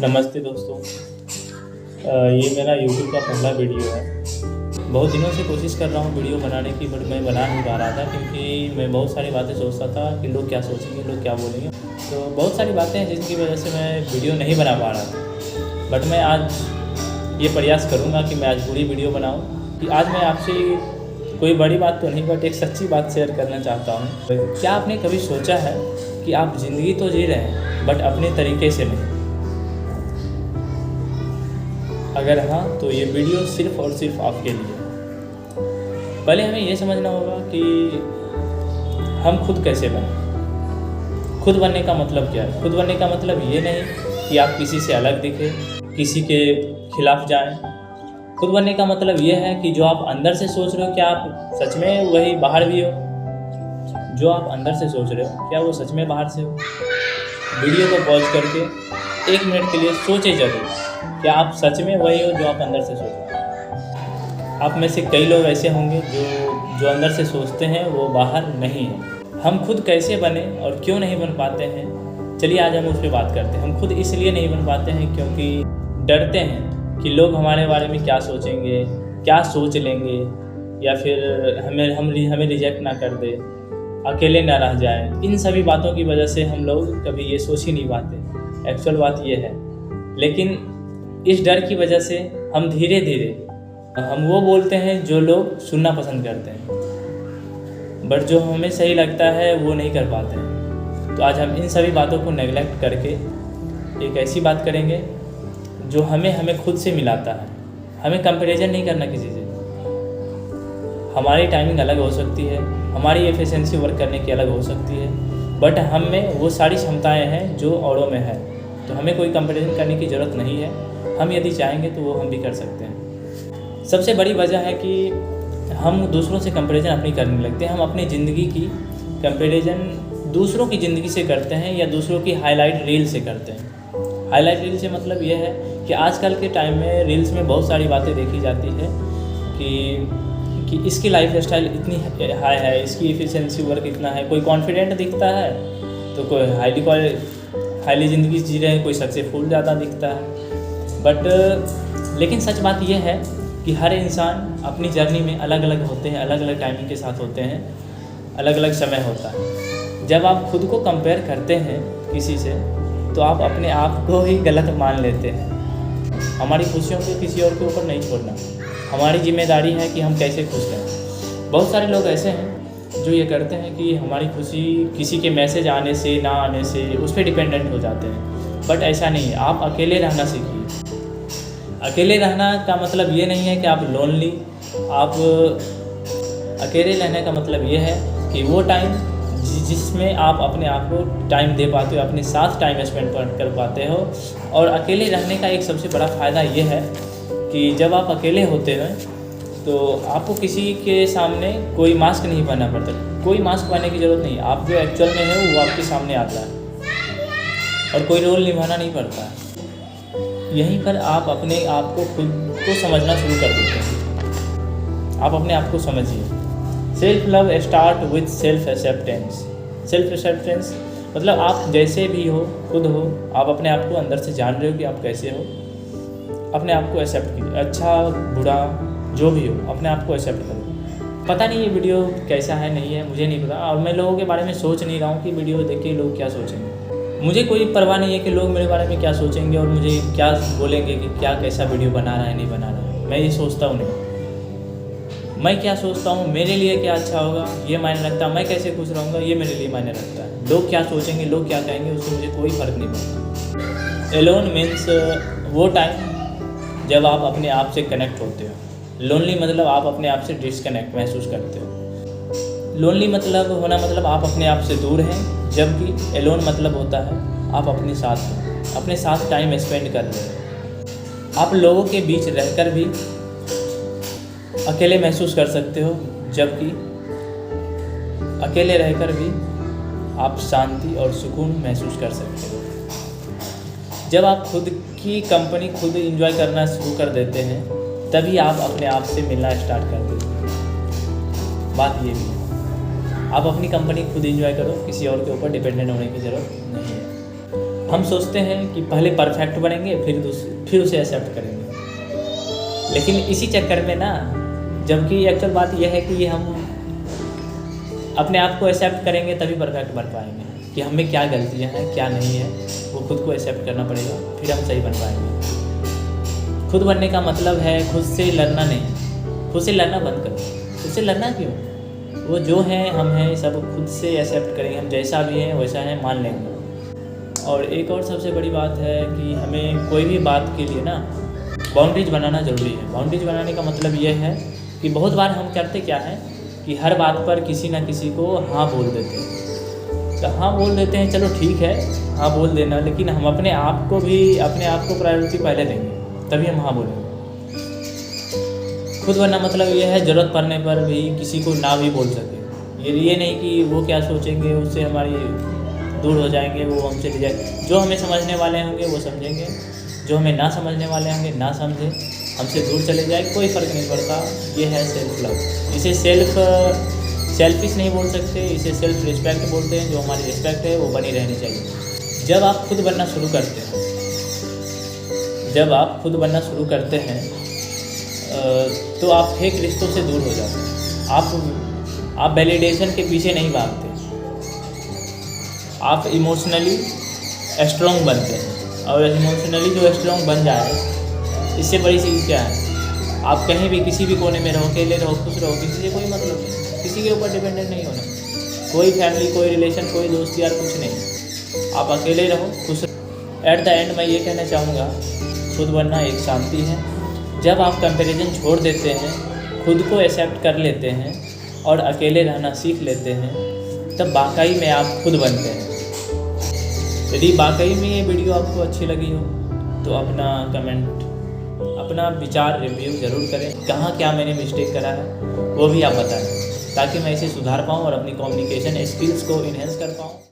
नमस्ते दोस्तों। ये मेरा यूट्यूब का पहला वीडियो है। बहुत दिनों से कोशिश कर रहा हूँ वीडियो बनाने की, बट मैं बना नहीं पा रहा था क्योंकि मैं बहुत सारी बातें सोचता था कि लोग क्या सोचेंगे, लोग क्या बोलेंगे। तो बहुत सारी बातें हैं जिनकी वजह से मैं वीडियो नहीं बना पा रहा था। बट मैं आज ये प्रयास करूँगा कि मैं आज पूरी वीडियो बनाऊँ। कि आज मैं आपसे कोई बड़ी बात तो नहीं, बट एक सच्ची बात शेयर करना चाहता हूँ। क्या आपने कभी सोचा है कि आप ज़िंदगी तो जी रहे हैं बट अपने तरीके से नहीं? अगर हाँ, तो ये वीडियो सिर्फ़ और सिर्फ आपके लिए। पहले हमें ये समझना होगा कि हम खुद कैसे बने। खुद बनने का मतलब क्या है? खुद बनने का मतलब ये नहीं कि आप किसी से अलग दिखें, किसी के खिलाफ जाएं। खुद बनने का मतलब ये है कि जो आप अंदर से सोच रहे हो, क्या आप सच में वही बाहर भी हो? जो आप अंदर से सोच रहे हो, क्या वो सच में बाहर से हो? वीडियो को पॉज करके 1 मिनट के लिए सोचें ज़रूर, क्या आप सच में वही हो जो आप अंदर से सोच रहे हो? आप में से कई लोग ऐसे होंगे जो अंदर से सोचते हैं वो बाहर नहीं है। हम खुद कैसे बने और क्यों नहीं बन पाते हैं, चलिए आज हम उस पर बात करते हैं। हम खुद इसलिए नहीं बन पाते हैं क्योंकि डरते हैं कि लोग हमारे बारे में क्या सोचेंगे, क्या सोच लेंगे, या फिर हमें रिजेक्ट ना कर दे, अकेले ना रह जाए। इन सभी बातों की वजह से हम लोग कभी ये सोच ही नहीं पाते। एक्चुअल बात ये है। लेकिन इस डर की वजह से हम धीरे धीरे हम वो बोलते हैं जो लोग सुनना पसंद करते हैं, बट जो हमें सही लगता है वो नहीं कर पाते हैं। तो आज हम इन सभी बातों को नेगलेक्ट करके एक ऐसी बात करेंगे जो हमें खुद से मिलाता है। हमें कंपैरिजन नहीं करना किसी से। हमारी टाइमिंग अलग हो सकती है, हमारी एफिशिएंसी वर्क करने की अलग हो सकती है, बट हम में वो सारी क्षमताएं हैं जो औरों में है। तो हमें कोई कंपैरिजन करने की ज़रूरत नहीं है। हम यदि चाहेंगे तो वो हम भी कर सकते हैं। सबसे बड़ी वजह है कि हम दूसरों से कंपैरिजन अपनी करने लगते हैं। हम अपनी ज़िंदगी की कंपैरिजन दूसरों की ज़िंदगी से करते हैं या दूसरों की हाईलाइट रील से करते हैं। हाईलाइट रील से मतलब ये है कि आजकल के टाइम में रील्स में बहुत सारी बातें देखी जाती है कि इसकी लाइफ स्टाइल इतनी हाई है, इसकी एफिशिएंसी वर्क इतना है। कोई कॉन्फिडेंट दिखता है तो कोई हाईली ज़िंदगी जी रहे हैं, कोई सक्सेसफुल ज़्यादा दिखता है। बट लेकिन सच बात यह है कि हर इंसान अपनी जर्नी में अलग अलग होते हैं, अलग अलग टाइमिंग के साथ होते हैं, अलग अलग समय होता है। जब आप खुद को कंपेयर करते हैं किसी से तो आप अपने आप को ही गलत मान लेते हैं। हमारी खुशियों को किसी और के ऊपर नहीं छोड़ना। हमारी जिम्मेदारी है कि हम कैसे खुश रहें। बहुत सारे लोग ऐसे हैं जो ये करते हैं कि हमारी खुशी किसी के मैसेज आने से ना आने से उस पर डिपेंडेंट हो जाते हैं। बट ऐसा नहीं है। आप अकेले रहना सीखिए। अकेले रहना का मतलब ये नहीं है कि आप लोनली। आप अकेले रहने का मतलब ये है कि वो टाइम जिसमें आप अपने आप को टाइम दे पाते हो, अपने साथ टाइम स्पेंड कर पाते हो। और अकेले रहने का एक सबसे बड़ा फ़ायदा ये है कि जब आप अकेले होते हैं तो आपको किसी के सामने कोई मास्क नहीं पहनना पड़ता। कोई मास्क पहनने की ज़रूरत नहीं। आप जो एक्चुअल में है वो आपके सामने आता है और कोई रोल निभाना नहीं पड़ता है। यहीं पर आप अपने आप को खुद को समझना शुरू कर देते हैं। आप अपने आप को समझिए। Self love start with self acceptance. Self acceptance मतलब आप जैसे भी हो, खुद हो, आप अपने आप को अंदर से जान रहे हो कि आप कैसे हो। अपने आप को एक्सेप्ट कीजिए। अच्छा बुरा जो भी हो, अपने आप को एक्सेप्ट करो। पता नहीं ये वीडियो कैसा है, नहीं है, मुझे नहीं पता। और मैं लोगों के बारे में सोच नहीं रहा हूँ कि वीडियो देख के लोग क्या सोचेंगे। मुझे कोई परवाह नहीं है कि लोग मेरे बारे में क्या सोचेंगे और मुझे क्या बोलेंगे कि क्या कैसा वीडियो बना रहा है, नहीं बना रहा है। मैं ये सोचता हूँ नहीं। मैं क्या सोचता हूँ, मेरे लिए क्या अच्छा होगा ये मायने रखता है। मैं कैसे खुश रहूँगा ये मेरे लिए मायने रखता है। लोग क्या सोचेंगे, लोग क्या कहेंगे, उससे मुझे कोई फ़र्क नहीं पड़ता। एलोन मीन्स वो टाइम जब आप अपने आप से कनेक्ट होते हो। लोनली मतलब आप अपने आप से डिस्कनेक्ट महसूस करते हो। लोनली मतलब होना मतलब आप अपने आप से दूर हैं, जबकि एलोन मतलब होता है आप अपने साथ हैं, अपने साथ टाइम स्पेंड कर रहे हैं। आप लोगों के बीच रहकर भी अकेले महसूस कर सकते हो, जबकि अकेले रहकर भी आप शांति और सुकून महसूस कर सकते हो। जब आप खुद की कंपनी खुद एंजॉय करना शुरू कर देते हैं तभी आप अपने आप से मिलना स्टार्ट कर देते हैं। बात ये भी है, आप अपनी कंपनी खुद एंजॉय करो, किसी और के ऊपर डिपेंडेंट होने की ज़रूरत नहीं है। हम सोचते हैं कि पहले परफेक्ट बनेंगे फिर उसे एक्सेप्ट करेंगे, लेकिन इसी चक्कर में ना, जबकि एक्चुअल बात यह है कि हम अपने आप को एक्सेप्ट करेंगे तभी परफेक्ट बन पाएंगे, कि हम में क्या गलतियाँ हैं क्या नहीं है, वो खुद को एक्सेप्ट करना पड़ेगा, फिर हम सही बन पाएंगे। खुद बनने का मतलब है खुद से लड़ना नहीं, खुद से लड़ना बंद करो। खुद से लड़ना क्यों? वो जो हैं हम हैं, सब खुद से एक्सेप्ट करेंगे, हम जैसा भी हैं वैसा है मान लेंगे। और एक और सबसे बड़ी बात है कि हमें कोई भी बात के लिए ना बाउंड्रीज बनाना ज़रूरी है। बाउंड्रीज बनाने का मतलब ये है कि बहुत बार हम करते क्या है कि हर बात पर किसी ना किसी को हाँ बोल देते हैं। तो हाँ बोल देते हैं, चलो ठीक है हाँ बोल देना, लेकिन हम अपने आप को प्रायोरिटी पहले देंगे, तभी हम हाँ बोलेंगे। खुद बनना मतलब ये है ज़रूरत पड़ने पर भी किसी को ना भी बोल सके। ये नहीं कि वो क्या सोचेंगे, उससे हमारी दूर हो जाएंगे, वो हमसे ले जाएंगे। जो हमें समझने वाले होंगे वो समझेंगे, जो हमें ना समझने वाले होंगे ना समझे, हमसे दूर चले जाए, कोई फ़र्क नहीं पड़ता। ये है सेल्फ लव। इसे सेल्फिश नहीं बोल सकते, इसे सेल्फ रिस्पेक्ट बोलते हैं। जो हमारी रिस्पेक्ट है वो बनी रहनी चाहिए। जब आप खुद बनना शुरू करते हैं तो आप फेक रिश्तों से दूर हो जाते हैं। आप वैलिडेशन के पीछे नहीं भागते, आप इमोशनली स्ट्रॉन्ग बनते हैं। और इमोशनली जो स्ट्रॉन्ग बन जाए, इससे बड़ी चीज़ क्या है? आप कहीं भी किसी भी कोने में रहो, अकेले रहो, खुश रहो, किसी से कोई मतलब नहीं, किसी के ऊपर डिपेंडेंट नहीं होना, कोई फैमिली, कोई रिलेशन, कोई दोस्त यार, कुछ नहीं। आप अकेले रहो, खुश रहो। एट द एंड मैं ये कहना चाहूँगा, खुद बनना एक शांति है। जब आप कंपैरिजन छोड़ देते हैं, खुद को एक्सेप्ट कर लेते हैं और अकेले रहना सीख लेते हैं, तब वाकई में आप खुद बनते हैं। यदि वाकई में ये वीडियो आपको अच्छी लगी हो तो अपना कमेंट, अपना विचार रिव्यू ज़रूर करें। कहाँ क्या मैंने मिस्टेक करा है वो भी आप बताएं, ताकि मैं इसे सुधार पाऊँ और अपनी कम्युनिकेशन स्किल्स को इन्हेंस कर पाऊँ।